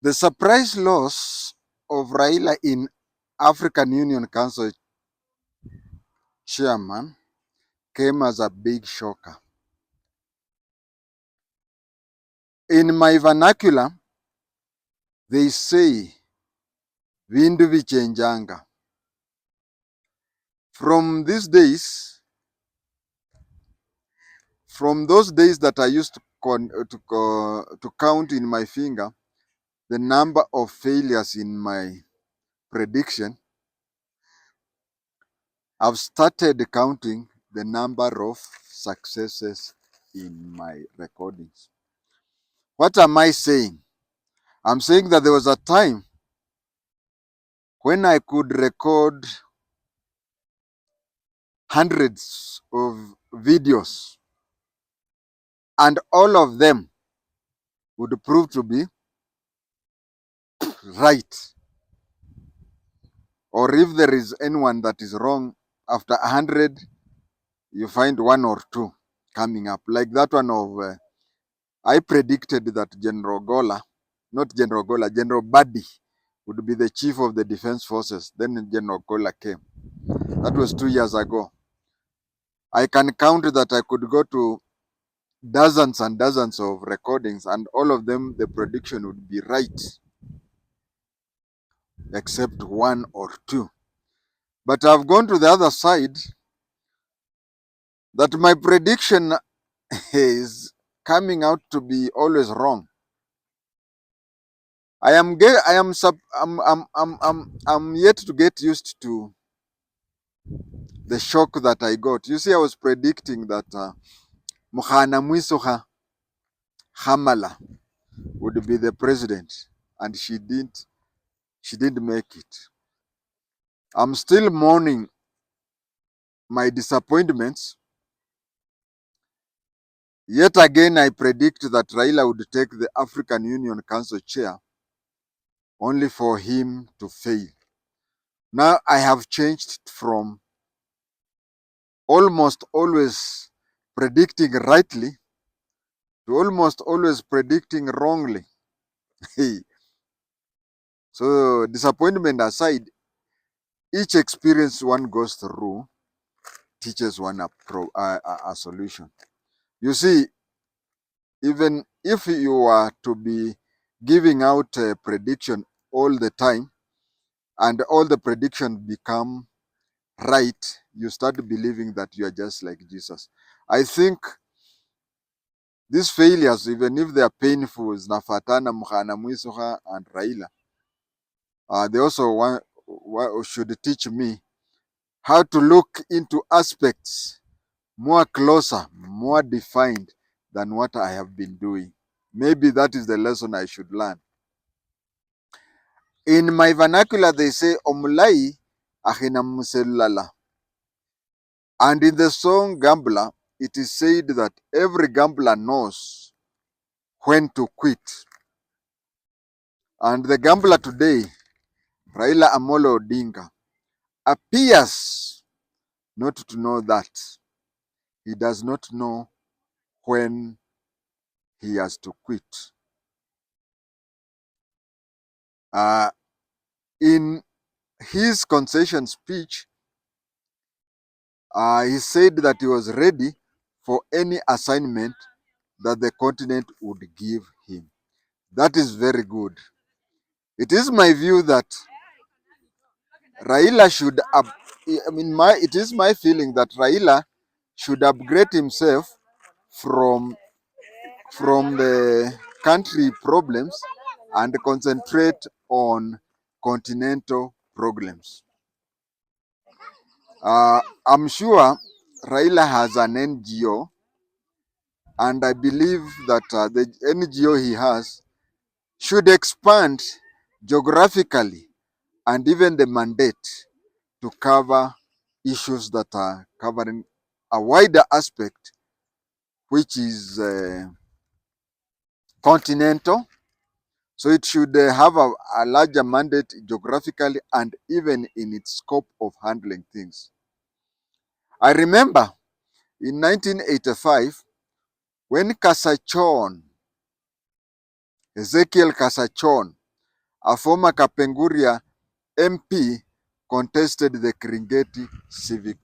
The surprise loss of Raila in African Union Council chairman came as a big shocker. In my vernacular, they say, Vindu vichenjanga. From these days, from those days that I used to count in my finger the number of failures in my prediction, I've started counting the number of successes in my recordings. What am I saying? I'm saying that there was a time when I could record hundreds of videos and all of them would prove to be right. Or if there is anyone that is wrong, after 100, you find one or two coming up. Like that one of, I predicted that General Gola, not General Gola, General Badi would be the chief of the defense forces. Then General Gola came. That was 2 years ago. I can count that I could go to dozens and dozens of recordings, and all of them, the prediction would be right, except one or two. But I've gone to the other side, that my prediction is coming out to be always wrong. I'm yet to get used to the shock that I got. You see, I was predicting that Mukhana Mwisoha Hamala would be the president, and she didn't make it. I'm still mourning my disappointments. Yet again, I predict that Raila would take the African Union Council chair, only for him to fail. Now I have changed from almost always predicting rightly to almost always predicting wrongly. So disappointment aside, each experience one goes through teaches one a solution. You see, even if you are to be giving out a prediction all the time, and all the predictions become right, you start believing that you are just like Jesus. I think these failures, even if they are painful, Nafatana, Mukhana Mwisoha, and Raila, they also should teach me how to look into aspects more closer, more defined than what I have been doing. Maybe that is the lesson I should learn. In my vernacular, they say, Omulai ahina muselala. And in the song Gambler, it is said that every gambler knows when to quit. And the gambler today, Raila Amolo Odinga, appears not to know that. He does not know when he has to quit. In his concession speech, he said that he was ready for any assignment that the continent would give him. That is very good. It is my view that Raila should, it is my feeling that Raila should upgrade himself from the country problems and concentrate on continental problems. I'm sure Raila has an NGO, and I believe that the NGO he has should expand geographically and even the mandate to cover issues that are covering a wider aspect, which is continental. So it should have a larger mandate geographically and even in its scope of handling things. I remember in 1985, when Ezekiel Kasachon a former Kapenguria MP, contested the Kringeti civic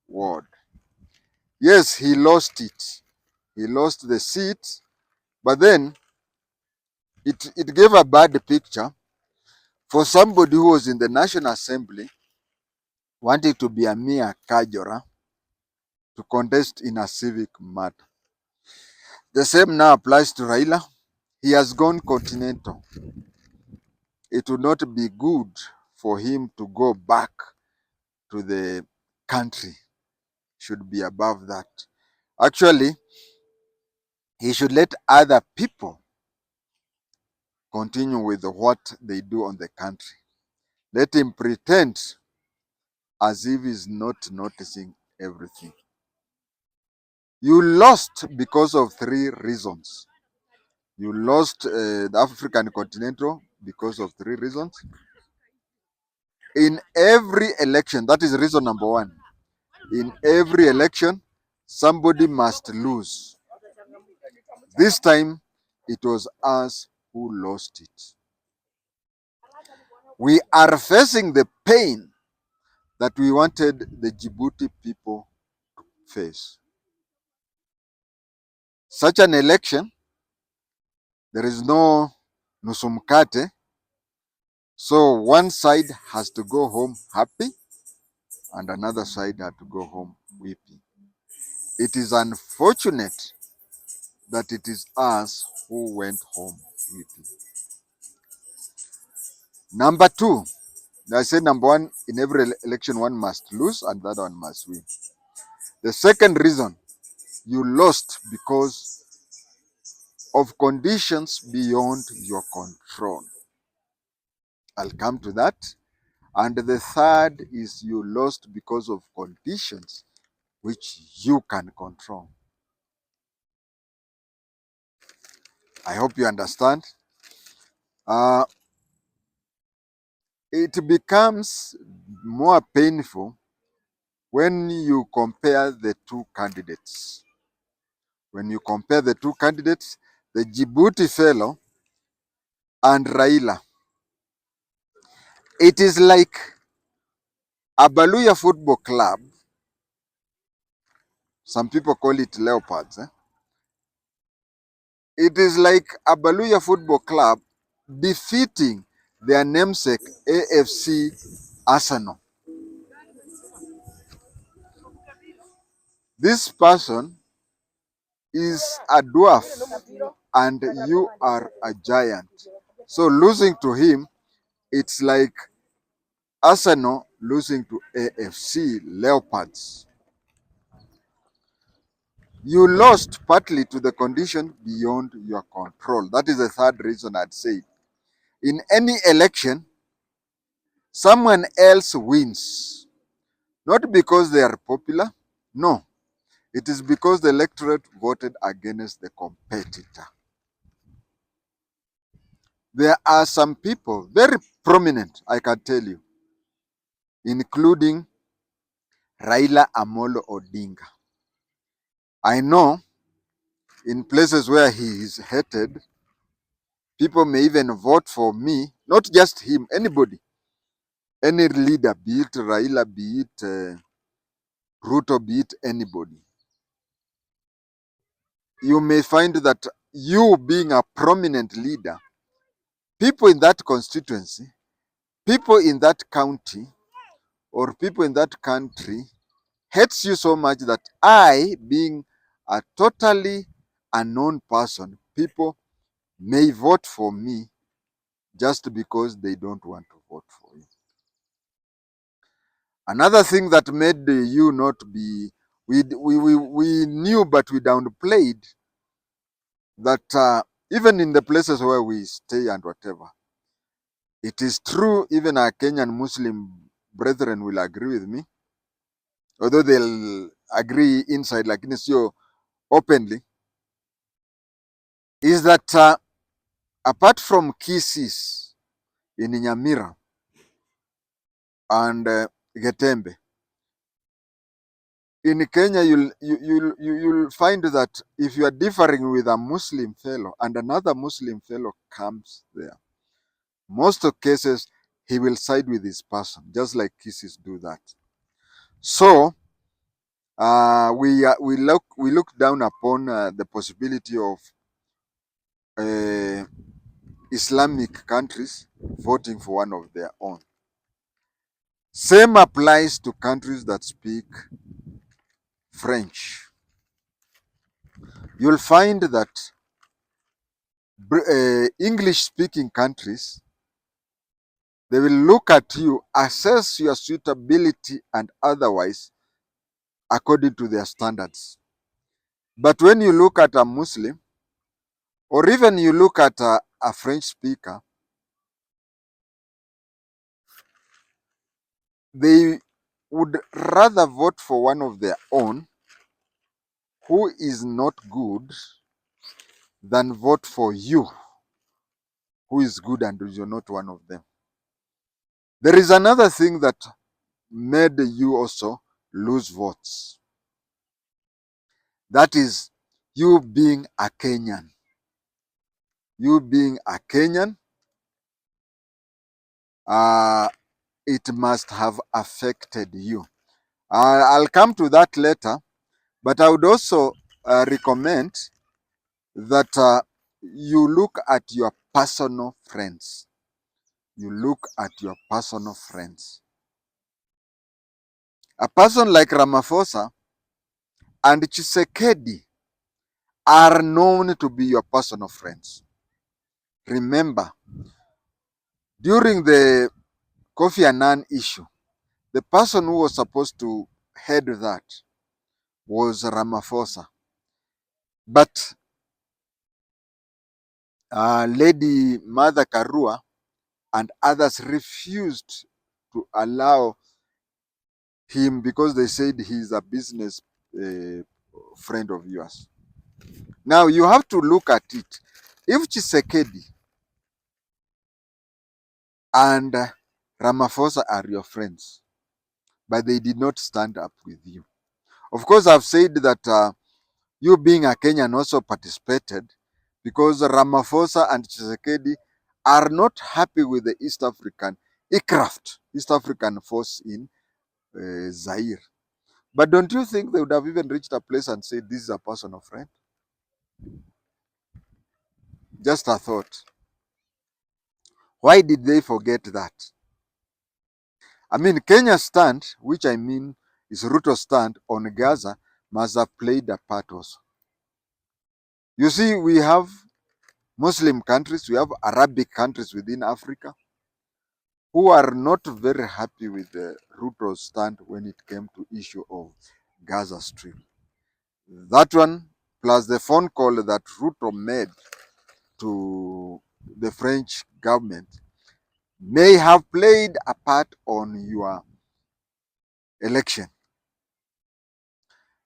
ward. Yes, he lost it. He lost the seat, but then it gave a bad picture for somebody who was in the National Assembly wanting to be a mere Kajora to contest in a civic matter. The same now applies to Raila. He has gone continental. It would not be good for him to go back to the country. Should be above that. Actually, he should let other people continue with what they do on the country. Let him pretend as if he's not noticing everything. You lost because of 3 reasons. You lost the African continental because of 3 reasons. In every election, that is reason number 1. In every election, somebody must lose. This time, it was us who lost it. We are facing the pain that we wanted the Djibouti people to face. Such an election, there is no nusumkate, so one side has to go home happy and another side had to go home weeping. It is unfortunate that it is us who went home weeping. Number 2, I said number 1, in every election one must lose and the other one must win. The second reason, you lost because of conditions beyond your control. I'll come to that. And the third is you lost because of conditions which you can control. I hope you understand. It becomes more painful when you compare the 2 candidates. When you compare the 2 candidates, the Djibouti fellow and Raila, it is like a Baluya Football Club. Some people call it Leopards. It is like a Baluya Football Club defeating their namesake AFC Arsenal. This person is a dwarf and you are a giant. So losing to him, it's like Arsenal losing to AFC Leopards. You lost partly to the condition beyond your control. That is the third reason I'd say. In any election, someone else wins. Not because they are popular, no. It is because the electorate voted against the competitor. There are some people, very prominent, I can tell you, including Raila Amolo Odinga. I know in places where he is hated, people may even vote for me, not just him, anybody, any leader, be it Raila, be it Ruto, be it anybody. You may find that you being a prominent leader, people in that constituency, people in that county, or people in that country hates you so much that I, being a totally unknown person, people may vote for me just because they don't want to vote for you. Another thing that made you not be, we knew but we downplayed that even in the places where we stay and whatever, it is true, even our Kenyan Muslim brethren will agree with me, although they'll agree inside, like so openly, is that apart from Kisses in Nyamira and Getembe, in Kenya, you'll find that if you are differing with a Muslim fellow and another Muslim fellow comes there, most of cases he will side with his person, just like kisses do that. So we look down upon the possibility of uh, Islamic countries voting for one of their own. Same applies to countries that speak French. You'll find that English speaking countries, they will look at you, assess your suitability and otherwise according to their standards. But when you look at a Muslim, or even you look at a French speaker, they would rather vote for one of their own who is not good than vote for you who is good and you're not one of them. There is another thing that made you also lose votes. That is you being a Kenyan. You being a Kenyan, uh, it must have affected you. I'll come to that later, but I would also recommend that you look at your personal friends. You look at your personal friends. A person like Ramaphosa and Tshisekedi are known to be your personal friends. Remember, during the Kofi Annan issue, the person who was supposed to head that was Ramaphosa. But Lady Mother Karua and others refused to allow him because they said he's a business friend of yours. Now you have to look at it. If Chisekedi and Ramaphosa are your friends, but they did not stand up with you. Of course, I've said that you being a Kenyan also participated because Ramaphosa and Chisekedi are not happy with the East African aircraft, East African force in Zaire. But don't you think they would have even reached a place and said, this is a personal friend? Just a thought. Why did they forget that? I mean, Kenya's stand, which I mean is Ruto's stand on Gaza, must have played a part also. You see, we have Muslim countries, we have Arabic countries within Africa who are not very happy with the Ruto's stand when it came to issue of Gaza Strip. That one, plus the phone call that Ruto made to the French government, may have played a part on your election.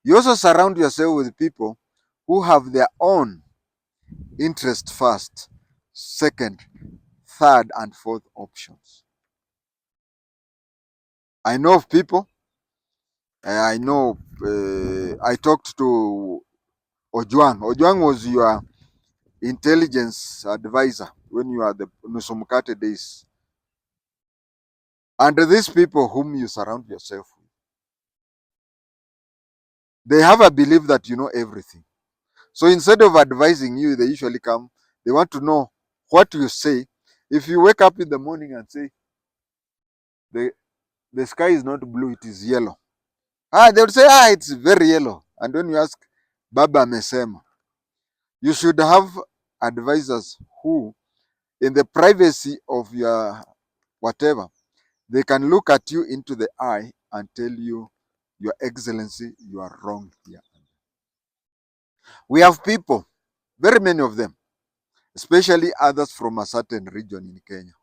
You also surround yourself with people who have their own interest first, second, third, and fourth options. I know of people, I talked to Ojwang. Ojwang was your intelligence advisor when you are the Nusumkate days. And these people whom you surround yourself with, they have a belief that you know everything. So instead of advising you, they usually come, they want to know what you say. If you wake up in the morning and say, the, the sky is not blue, it is yellow. They would say, it's very yellow. And when you ask, Baba amesema, you should have advisors who, in the privacy of your whatever, they can look at you into the eye and tell you, Your Excellency, you are wrong here. We have people, very many of them, especially others from a certain region in Kenya.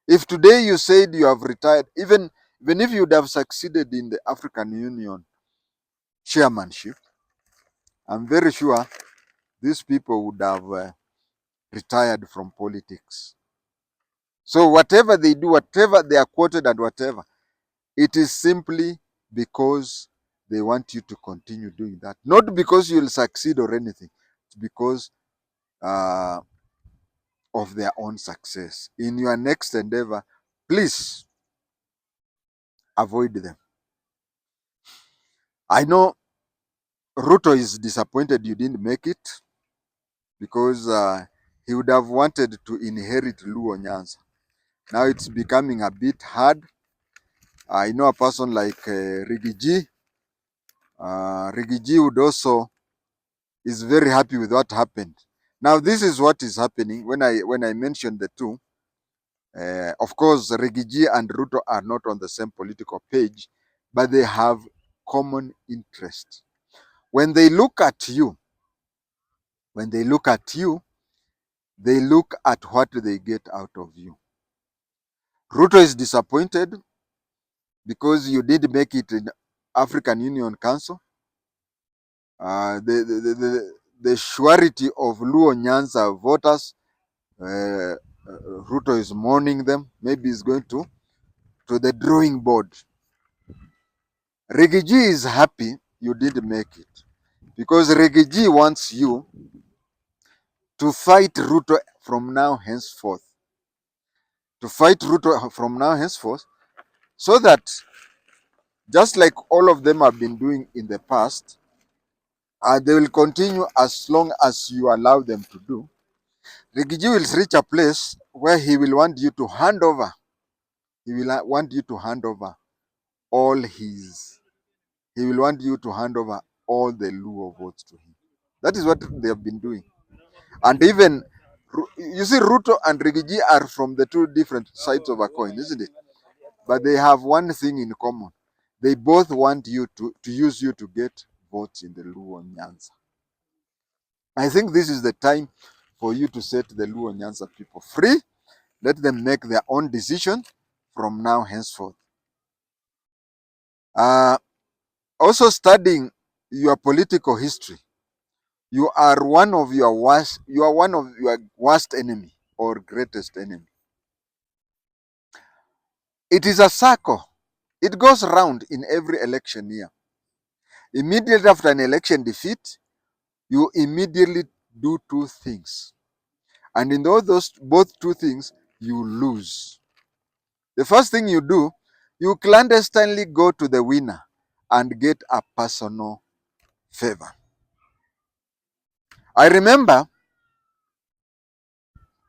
If today you said you have retired, even if you would have succeeded in the African Union chairmanship, I'm very sure these people would have retired from politics. So whatever they do, whatever they are quoted and whatever, it is simply because they want you to continue doing that. Not because you'll succeed or anything. It's because of of their own success. In your next endeavor, please avoid them. I know Ruto is disappointed you didn't make it because he would have wanted to inherit Luo Nyanza. Now it's becoming a bit hard. I know a person like Rigiji. Rigiji would also is very happy with what happened. Now this is what is happening when I mentioned the two. Of course, Rigiji and Ruto are not on the same political page, but they have common interest. When they look at you, they look at what they get out of you. Ruto is disappointed because you did make it in African Union Council. The surety of Luo Nyanza voters, Ruto is mourning them. Maybe he's going to the drawing board. Rigiji is happy you did make it because Rigiji wants you to fight Ruto from now henceforth. So that just like all of them have been doing in the past, they will continue as long as you allow them to do. Rigiji will reach a place where he will want you to hand over. He will want you to hand over all his. He will want you to hand over all the Luo votes to him. That is what they have been doing. And even, you see, Ruto and Rigiji are from the two different sides of a coin, isn't it? But they have one thing in common. They both want you to use you to get votes in the Luo Nyanza. I think this is the time for you to set the Luo Nyanza people free. Let them make their own decision from now henceforth. Also studying your political history. You are one of your worst enemy or greatest enemy. It is a circle. It goes round in every election year. Immediately after an election defeat, you immediately do two things. And in those both two things, you lose. The first thing you do, you clandestinely go to the winner and get a personal favor. I remember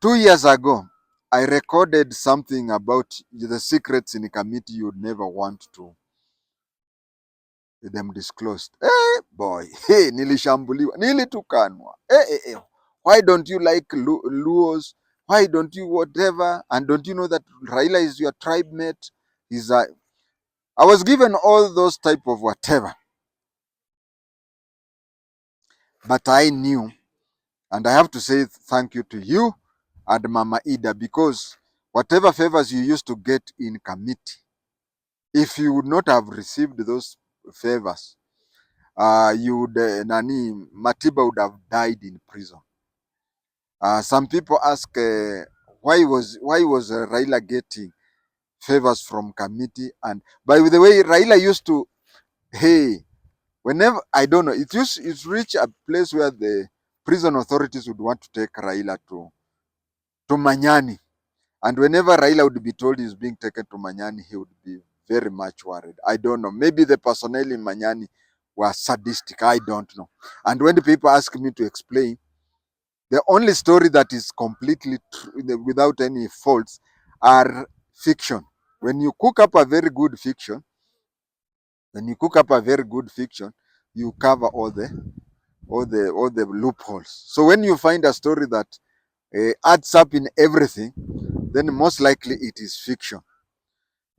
2 years ago, I recorded something about the secrets in a committee you'd never want to them disclosed. Boy, hey, nilishambuliwa, nilitukanwa. Why don't you like Luos? Why don't you whatever? And don't you know that Raila is your tribe mate? I was given all those type of whatever. But I knew, and I have to say thank you to you and Mama Ida, because whatever favors you used to get in committee, if you would not have received those favors, you would Matiba would have died in prison. Some people ask why was Raila getting favors from committee? And by the way, Raila used to, hey, whenever, I don't know, it's reached a place where the prison authorities would want to take Raila to Manyani. And whenever Raila would be told he's being taken to Manyani, he would be very much worried. I don't know. Maybe the personnel in Manyani were sadistic. I don't know. And when the people ask me to explain, the only story that is completely true, without any faults, are fiction. When you cook up a very good fiction, you cover all the loopholes. So when you find a story that adds up in everything, then most likely it is fiction.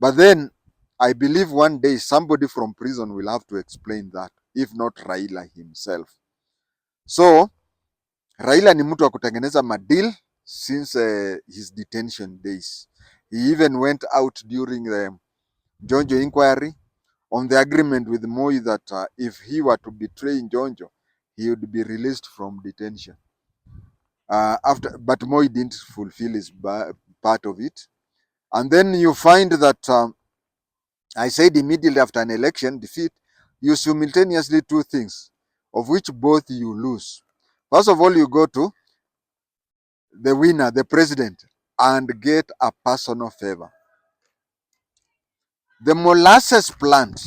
But then I believe one day somebody from prison will have to explain that, if not Raila himself. So Raila ni mtu wa kutengeneza madeal since his detention days. He even went out during the Jonjo inquiry on the agreement with Moi that if he were to betray Jonjo, he would be released from detention. But Moi didn't fulfill his part of it. And then you find that I said immediately after an election defeat, you simultaneously do things, of which both you lose. First of all, you go to the winner, the president, and get a personal favor. The molasses plant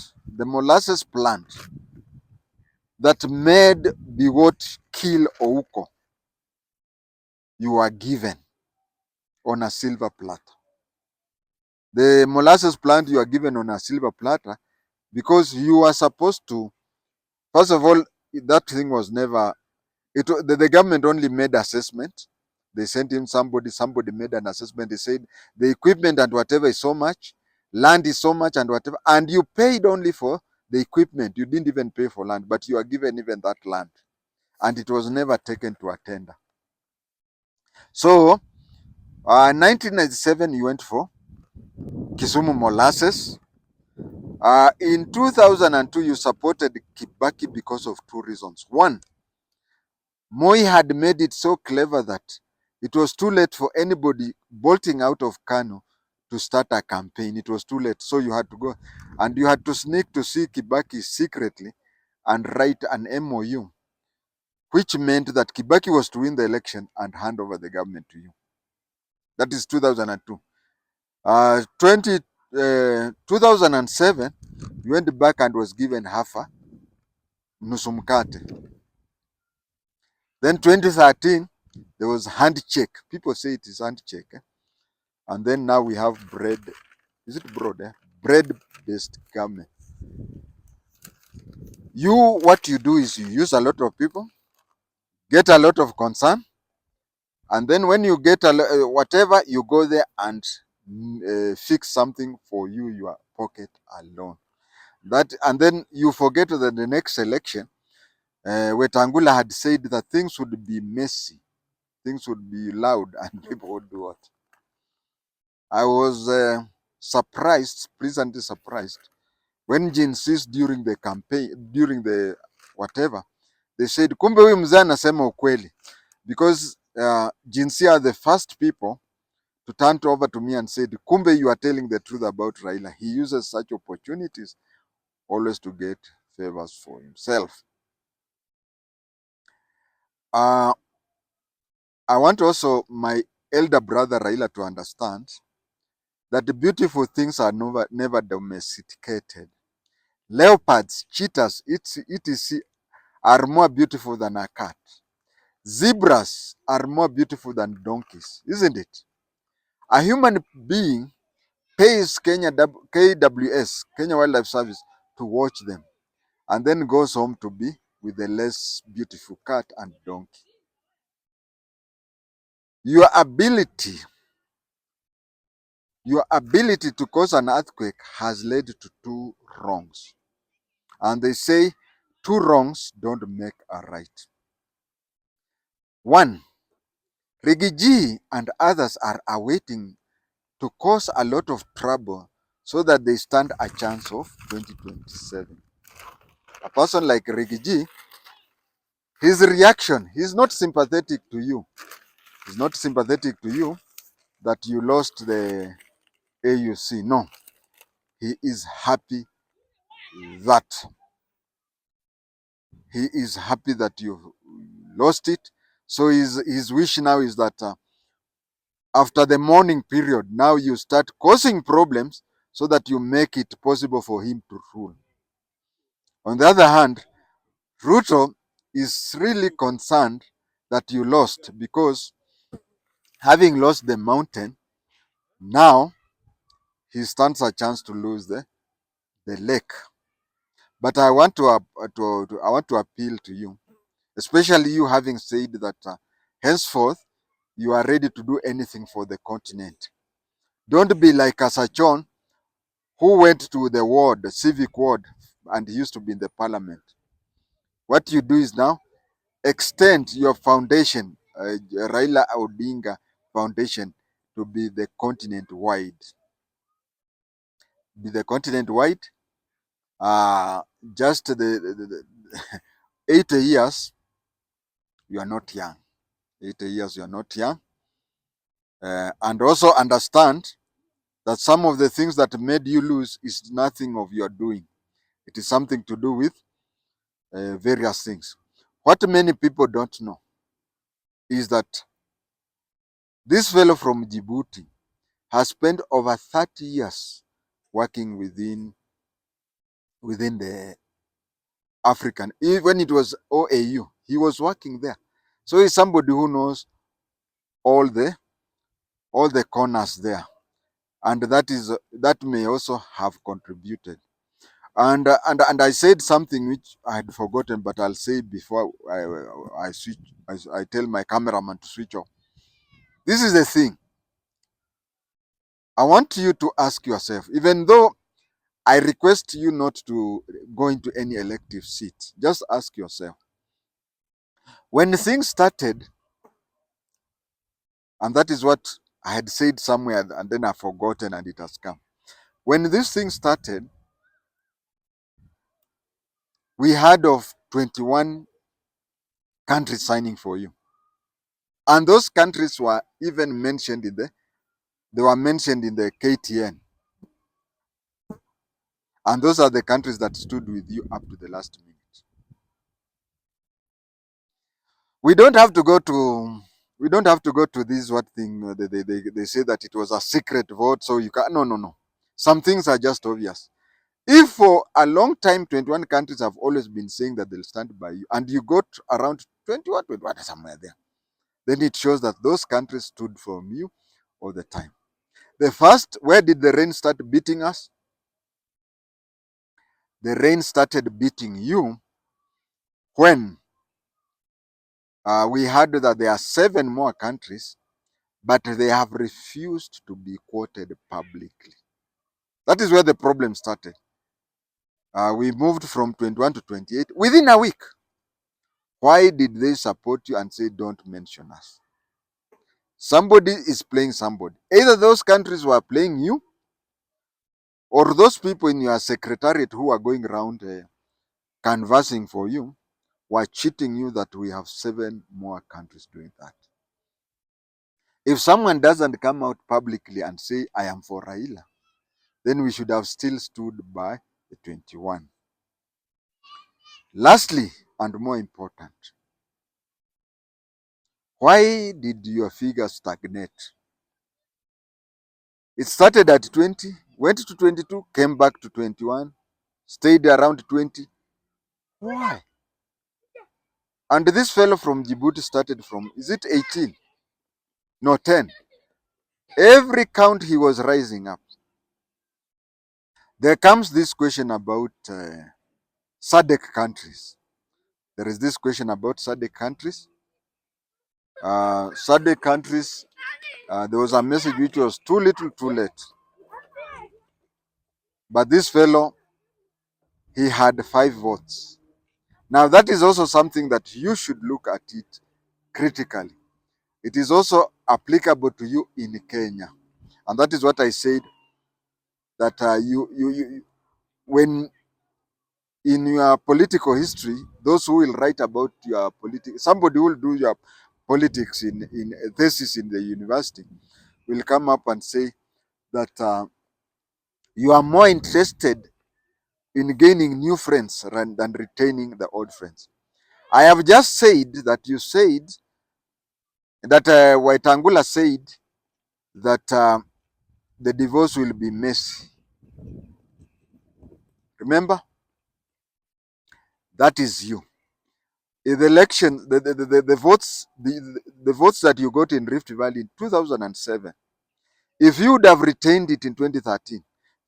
that made Biwot kill Ouko, you are given on a silver platter. The molasses plant you are given on a silver platter because you are supposed to, first of all, that thing was never, the government only made assessment. They sent him somebody made an assessment. They said the equipment and whatever is so much, land is so much and whatever, and you paid only for the equipment. You didn't even pay for land, but you are given even that land. And it was never taken to a tender. So, 1997, you went for Kisumu molasses. In 2002, you supported Kibaki because of two reasons. One, Moi had made it so clever that it was too late for anybody bolting out of Kano to start a campaign. It was too late. So you had to go and you had to sneak to see Kibaki secretly and write an MOU, which meant that Kibaki was to win the election and hand over the government to you. That is 2002. 2007, you went back and was given half a nusu mkate. Then 2013, there was handshake. People say it is handshake. And then now we have bread. Is it broad? Bread-based government. What you do is you use a lot of people, get a lot of concern, and then when you get whatever, you go there and fix something for you, your pocket alone. And then you forget that the next election, Wetangula had said that things would be messy, things would be loud, and people would do what? I was surprised, pleasantly surprised, when jinsis during the campaign, during the whatever, they said, kumbe huyu mzee anasema ukweli. Because jinsia are the first people to turn over to me and said, kumbe you are telling the truth about Raila. He uses such opportunities always to get favors for himself. I want also my elder brother Raila to understand that the beautiful things are never domesticated. Leopards, cheetahs, etc. are more beautiful than a cat. Zebras are more beautiful than donkeys, isn't it? A human being pays KWS, Kenya Wildlife Service, to watch them and then goes home to be with the less beautiful cat and donkey. Your ability to cause an earthquake has led to two wrongs. And they say two wrongs don't make a right. One, Rigiji and others are awaiting to cause a lot of trouble so that they stand a chance of 2027. A person like Rigiji, his reaction, he's not sympathetic to you. He's not sympathetic to you that you lost the AUC. No, he is happy that you lost it. So his wish now is that after the mourning period, now you start causing problems so that you make it possible for him to rule. On the other hand, Ruto is really concerned that you lost because having lost the mountain, now he stands a chance to lose the lake. But I want to appeal to you, especially you having said that henceforth you are ready to do anything for the continent. Don't be like Kasachon, who went to the ward, the civic ward, and he used to be in the parliament. What you do is now extend your foundation, Raila Odinga Foundation, to be the continent wide. Be the continent wide. Just the 80 years, you are not young. 80 years, you are not young. And also understand that some of the things that made you lose is nothing of your doing. It is something to do with various things. What many people don't know is that This fellow from Djibouti has spent over 30 years working within the African. When it was OAU, he was working there. So he's somebody who knows all the corners there, and that may also have contributed. And I said something which I had forgotten, but I'll say it before I switch. I tell my cameraman to switch off. This is the thing. I want you to ask yourself, even though I request you not to go into any elective seat, just ask yourself, when things started, and that is what I had said somewhere, and then I've forgotten, and it has come. When this thing started, we heard of 21 countries signing for you. And those countries were even mentioned in the KTN. And those are the countries that stood with you up to the last minute. We don't have to go to this what thing. They say that it was a secret vote, so you can no. Some things are just obvious. If for a long time 21 countries have always been saying that they'll stand by you, and you got around 21 somewhere there, then it shows that those countries stood for you all the time. The first, where did the rain start beating us? The rain started beating you when we heard that there are 7 more countries, but they have refused to be quoted publicly. That is where the problem started. We moved from 21 to 28 within a week. Why did they support you and say, don't mention us? Somebody is playing somebody. Either those countries were playing you, or those people in your secretariat who are going around canvassing for you were cheating you that we have 7 more countries doing that. If someone doesn't come out publicly and say, I am for Raila, then we should have still stood by the 21. Lastly, and more important, why did your figure stagnate? It started at 20, went to 22, came back to 21, stayed around 20. Why? And this fellow from Djibouti started from, is it 18? No, 10. Every count he was rising up. There comes this question about SADC countries. There is this question about SADC countries. SADC countries, there was a message which was too little, too late. But this fellow, he had 5 votes. Now, that is also something that you should look at it critically. It is also applicable to you in Kenya. And that is what I said, that when in your political history, those who will write about your politics, somebody who will do your politics in a thesis in the university will come up and say that you are more interested in gaining new friends than retaining the old friends. I have just said that you said that Waitangula said that the divorce will be messy. Remember? That is you. In the election, the votes that you got in Rift Valley in 2007, if you would have retained it in 2013,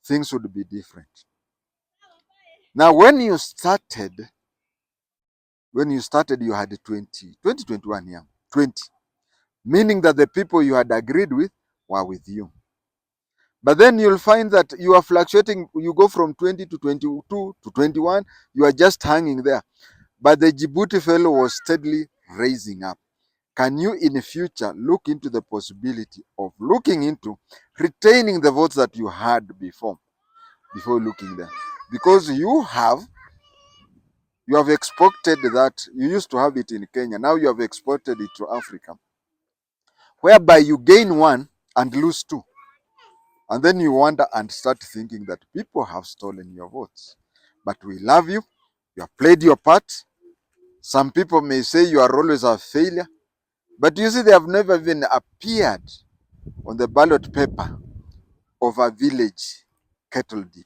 things would be different. Now, when you started, you had 21, yeah, 20, meaning that the people you had agreed with were with you. But then you'll find that you are fluctuating. You go from 20 to 22 to 21. You are just hanging there. But the Djibouti fellow was steadily raising up. Can you in the future look into the possibility of looking into retaining the votes that you had before looking there? Because you have exported that. You used to have it in Kenya. Now you have exported it to Africa, whereby you gain 1 and lose 2. And then you wonder and start thinking that people have stolen your votes. But we love you. You have played your part. Some people may say you are always a failure. But you see, they have never even appeared on the ballot paper of a village kettle dip.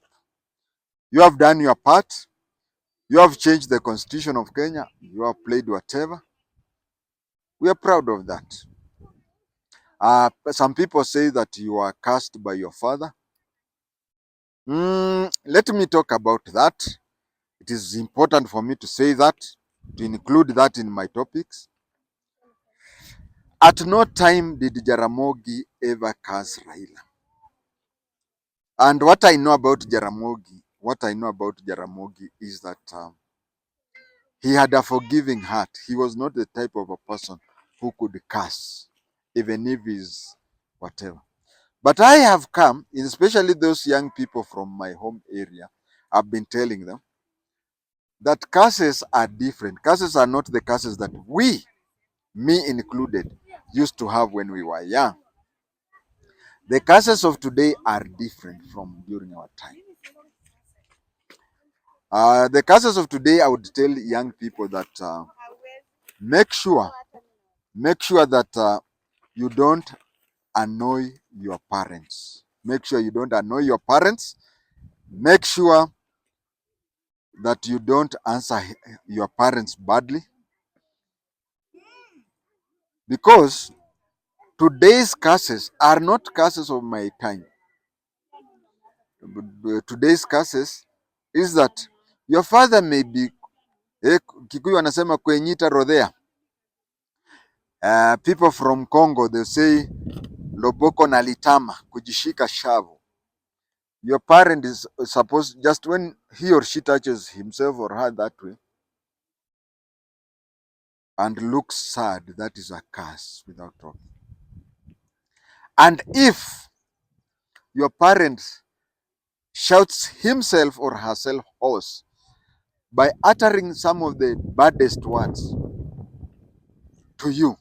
You have done your part. You have changed the constitution of Kenya. You have played whatever. We are proud of that. Some people say that you are cursed by your father. Let me talk about that. It is important for me to say that, to include that in my topics. At no time did Jaramogi ever curse Raila. And what I know about Jaramogi is that he had a forgiving heart. He was not the type of a person who could curse, even if he's whatever. But I have come, especially those young people from my home area, I've been telling them that curses are different. Curses are not the curses that we, me included, used to have when we were young. The curses of today are different from during our time. The curses of today, I would tell young people that make sure that you don't annoy your parents. Make sure you don't annoy your parents. Make sure that you don't answer your parents badly, because today's curses are not curses of my time. Today's curses is that your father may be Kikuyu wanasema kwenyita rodhea. People from Congo, they say loboko na litama, kujishika shavu. Your parent is supposed, just when he or she touches himself or her that way and looks sad, that is a curse without talking. And if your parent shouts himself or herself hoarse by uttering some of the baddest words to you,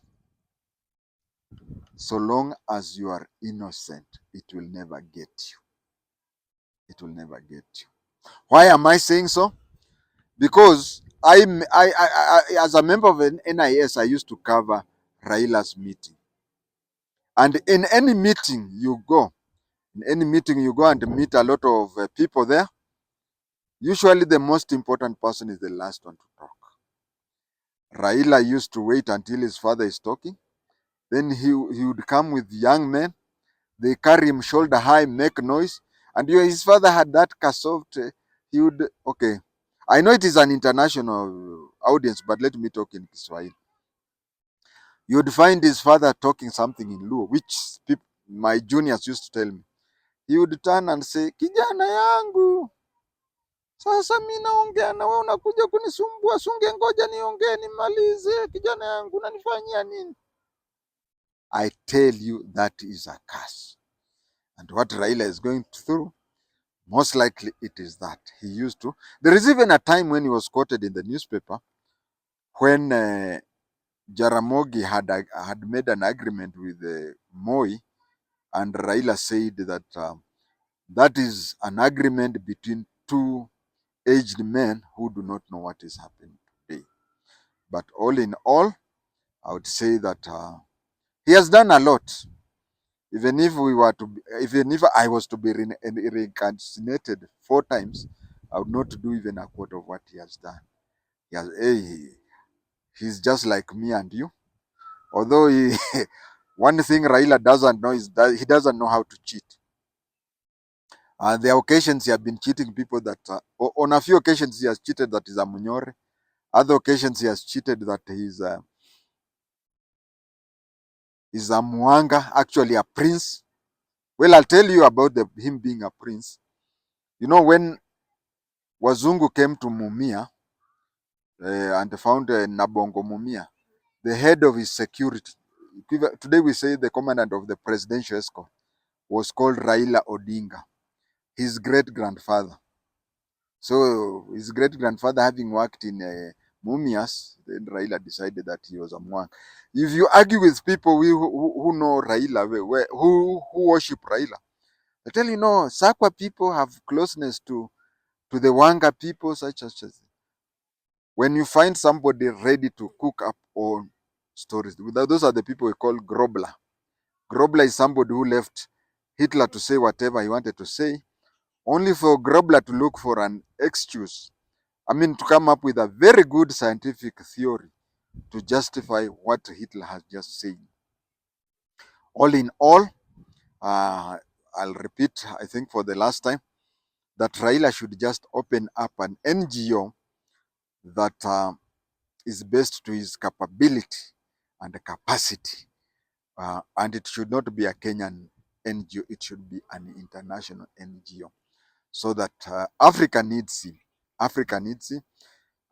so long as you are innocent, it will never get you. It will never get you. Why am I saying so? Because as a member of an NIS, I used to cover Raila's meeting. And in any meeting you go, and meet a lot of people there, usually the most important person is the last one to talk. Raila used to wait until his father is talking. Then he would come with young men. They carry him shoulder high, make noise. And his father had that soft, he would, okay. I know it is an international audience, but let me talk in Kiswahili. You would find his father talking something in Luo, which my juniors used to tell me. He would turn and say, kijana yangu, sasa mi naongea na wewe unakuja kunisumbua, sunge ngoja niongee nimalize, kijana yangu unanifanyia nini? I tell you, that is a curse. And what Raila is going through, most likely it is that. He used to. There is even a time when he was quoted in the newspaper when Jaramogi had made an agreement with Moi, and Raila said that that is an agreement between two aged men who do not know what is happening today. But all in all, I would say that he has done a lot. Even if I was to be reincarnated 4 times, I would not do even a quarter of what he has done. He's just like me and you. Although one thing Raila doesn't know is that he doesn't know how to cheat. There are occasions he has been cheating people that, on a few occasions he has cheated that he's a Munyore. Other occasions he has cheated that he's a Mwanga, actually a prince. Well, I'll tell you about him being a prince. You know, when Wazungu came to Mumia and found Nabongo Mumia, the head of his security, today we say the commandant of the presidential escort, was called Raila Odinga, his great-grandfather. So his great-grandfather having worked in Mumias, then Raila decided that he was a Mwang. If you argue with people who know Raila, who worship Raila, they tell you, no, Sakwa people have closeness to the Wanga people, such as when you find somebody ready to cook up or stories. Those are the people we call Grobler. Grobler is somebody who left Hitler to say whatever he wanted to say, only for Grobler to look for an excuse. I mean, to come up with a very good scientific theory to justify what Hitler has just said. All in all, I'll repeat, I think for the last time, that Raila should just open up an NGO that is based to his capability and capacity. And it should not be a Kenyan NGO, it should be an international NGO. So that Africa needs him. Africa needs him.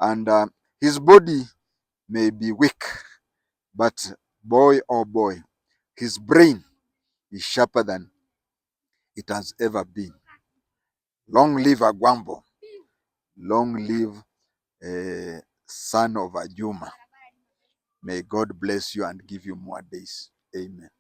And his body may be weak, but boy, oh boy, his brain is sharper than it has ever been. Long live Agwambo. Long live son of Ajuma. May God bless you and give you more days. Amen.